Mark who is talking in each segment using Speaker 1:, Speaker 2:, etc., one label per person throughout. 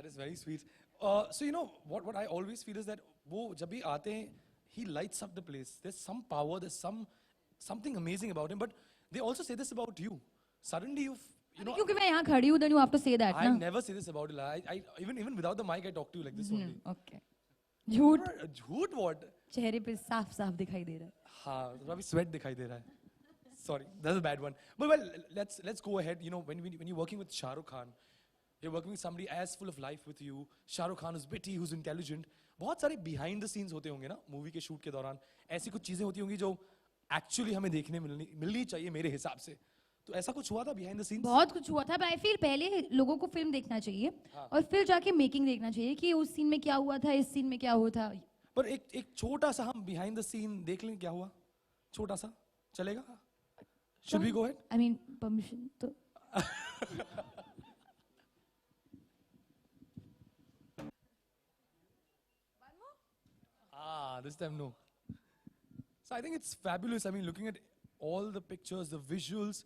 Speaker 1: That is very sweet. So you know what I always feel is that वो जब भी आते हैं, he lights up the place. There's some power. There's something amazing about him. But they also say this about you. Suddenly you know.
Speaker 2: क्योंकि मैं यहाँ खड़ी हूँ, then you have to say that,
Speaker 1: I
Speaker 2: ना?
Speaker 1: never say this about you. I even without the mic I talk to you like this only.
Speaker 2: Okay. झूठ
Speaker 1: झूठ what?
Speaker 2: चेहरे पे साफ साफ दिखाई दे रहा है.
Speaker 1: हाँ, तो अभी sweat दिखाई दे रहा है. Sorry, that's a bad one. But well, let's go ahead. You know, when you're working with Shah Rukh Khan, you're working with somebody as full of life with you. Shah Rukh Khan who's witty, who's intelligent. बहुत सारे behind the scenes होते होंगे ना movie के shoot के दौरान. ऐसी कुछ चीजें होती होंगी जो actually हमें देखने मिलनी चाहिए मेरे हिसाब से. तो ऐसा कुछ हुआ था behind the scenes?
Speaker 2: बहुत कुछ हुआ था, but I feel पहले लोगों को फिल्म देखना चाहिए और फिर जाके मेकिंग देखना चाहिए कि उस सीन में क्या हुआ था, इस सीन में क्या हुआ था.
Speaker 1: पर एक छोटा सा हम behind the scene देख लें क्या हुआ? छोटा सा चलेगा? Should we go ahead?
Speaker 2: I mean, permission तो.
Speaker 1: This time no. So I think it's fabulous. I mean, looking at all the pictures, the visuals,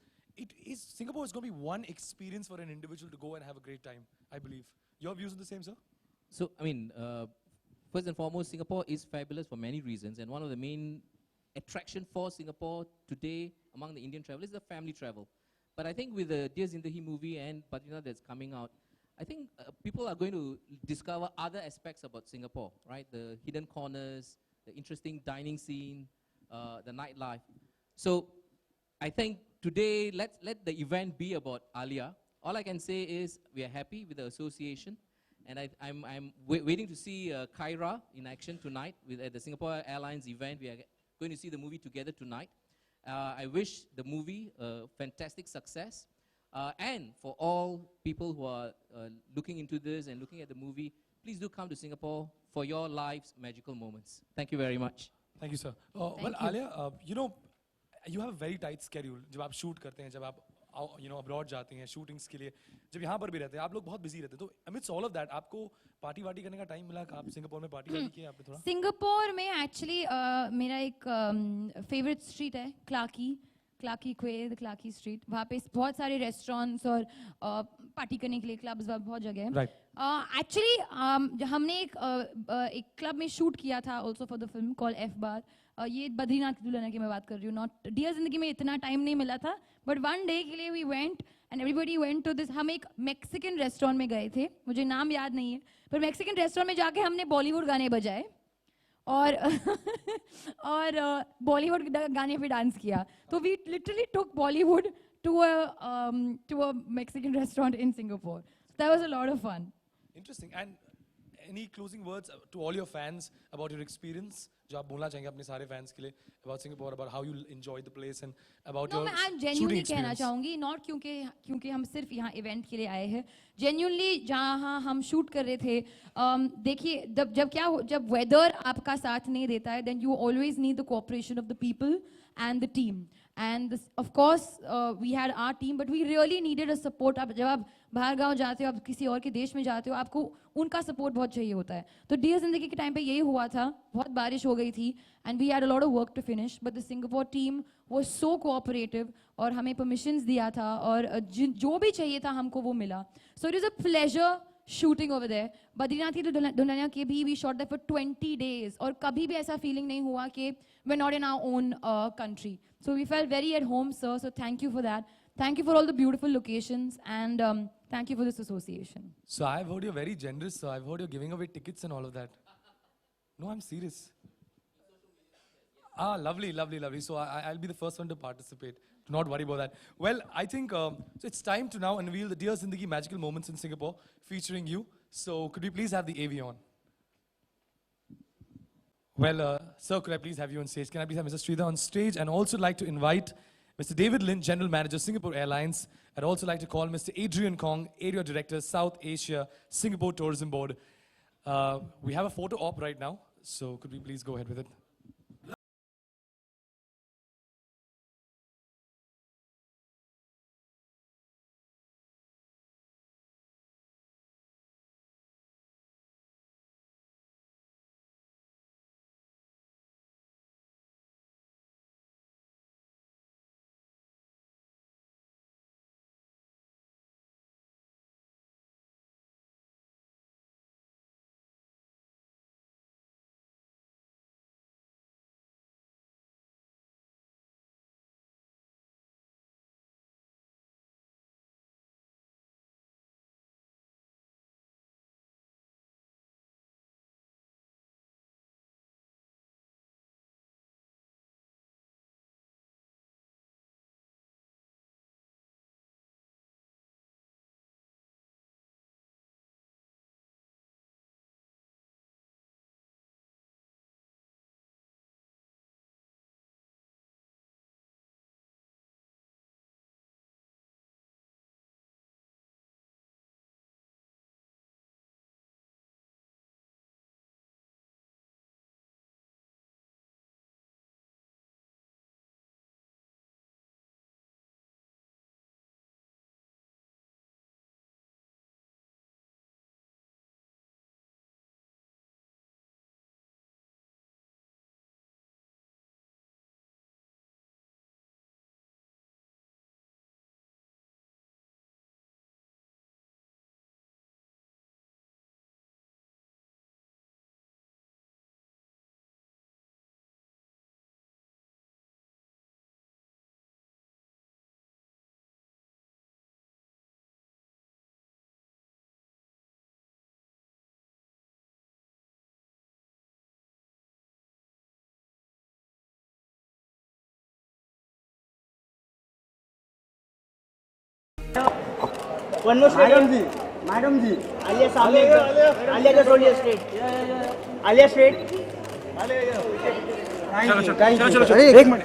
Speaker 1: Singapore is going to be one experience for an individual to go and have a great time, I believe. Your views on the same, sir?
Speaker 3: So, I mean, first and foremost, Singapore is fabulous for many reasons, and one of the main attraction for Singapore today among the Indian travelers is the family travel. But I think with the Dear Zindagi movie and Badrinath that's coming out, I think people are going to discover other aspects about Singapore, right? The hidden corners, the interesting dining scene, the nightlife. So I think today, let the event be about Alia. All I can say is we are happy with the association. And I'm waiting to see Kyra in action tonight at the Singapore Airlines event. We are going to see the movie together tonight. I wish the movie fantastic success. And for all people who are looking into this and looking at the movie, please do come to Singapore for your life's magical moments. Thank you very much.
Speaker 1: Thank you, sir. Well, Alia, you know, you have a very tight schedule. जब आप shoot करते हैं, जब आप abroad जाते हैं shootings के लिए, जब यहाँ पर भी रहते हैं, आप लोग बहुत busy रहते हैं. तो amidst all of that, आपको party करने का time मिला? आप सिंगापुर में party किए आपने थोड़ा?
Speaker 2: सिंगापुर में actually मेरा एक favorite street है, Clarke Quay, the Clarke Street. वहाँ पे बहुत सारे restaurants और party करने के लिए clubs बहुत जगह है.
Speaker 1: Right.
Speaker 2: Actually हमने एक club में shoot किया था also for the film called F Bar. ये बद्रीनाथ की दुल्हनिया की मैं बात कर रही हूँ. Not डियर जिंदगी में इतना time नहीं मिला था. But one day के लिए we went and everybody went to this. हम एक Mexican restaurant में गए थे. मुझे नाम याद नहीं है. पर Mexican restaurant में जाके हमने Bollywood गाने बजाए. और बॉलीवुड गाने पे डांस किया. तो we literally took Bollywood to a Mexican restaurant in Singapore. So that was a lot of fun.
Speaker 1: Interesting. And any closing words to all your fans about your experience? जो आप बोलना चाहेंगे अपने सारे fans के लिए about Singapore, about how you enjoy the place and about your
Speaker 2: मैं
Speaker 1: shooting
Speaker 2: genuinely
Speaker 1: experience.
Speaker 2: कहना चाहूँगी, not क्योंकि हम सिर्फ यहाँ event के लिए आए हैं. Genuinely जहाँ हम shoot कर रहे थे, देखिए जब weather आपका साथ नहीं देता है, then you always need the cooperation of the people and the team. And this, of course, we had our team, but we really needed a support. जब आप बाहर गांव जाते हो, आप किसी और के देश में जाते हो, आपको उनका support बहुत चाहिए होता है. तो डियर जिंदगी के टाइम पे यही हुआ था. बहुत बारिश हो गई थी, and we had a lot of work to finish. But the Singapore team was so cooperative और हमें permissions दिया था और जो भी चाहिए था हमको वो मिला. So it is a pleasure shooting over there. Badrinath की दुल्हनिया के भी we shot there for 20 days और कभी भी ऐसा feeling नहीं हुआ कि we're not in our own country. So we felt very at home, sir. So thank you for that. Thank you for all the beautiful locations and thank you for this association.
Speaker 1: So I've heard you're very generous. So I've heard you're giving away tickets and all of that. No, I'm serious. Lovely. So I'll be the first one to participate. Do not worry about that. Well, I think so it's time to now unveil the Dear Zindagi Magical Moments in Singapore featuring you. So could we please have the AV on? Well, sir, could I please have you on stage? Can I please have Mr. Sridhar on stage? And also like to invite Mr. David Lin, General Manager, Singapore Airlines. I'd also like to call Mr. Adrian Kong, Area Director, South Asia, Singapore Tourism Board. We have a photo op right now, so could we please go ahead with it?
Speaker 4: One more straight.
Speaker 5: Madam ji
Speaker 4: Alia सामने एकदम. Alia just hold your straight. Alia straight.
Speaker 5: Thank you एक minute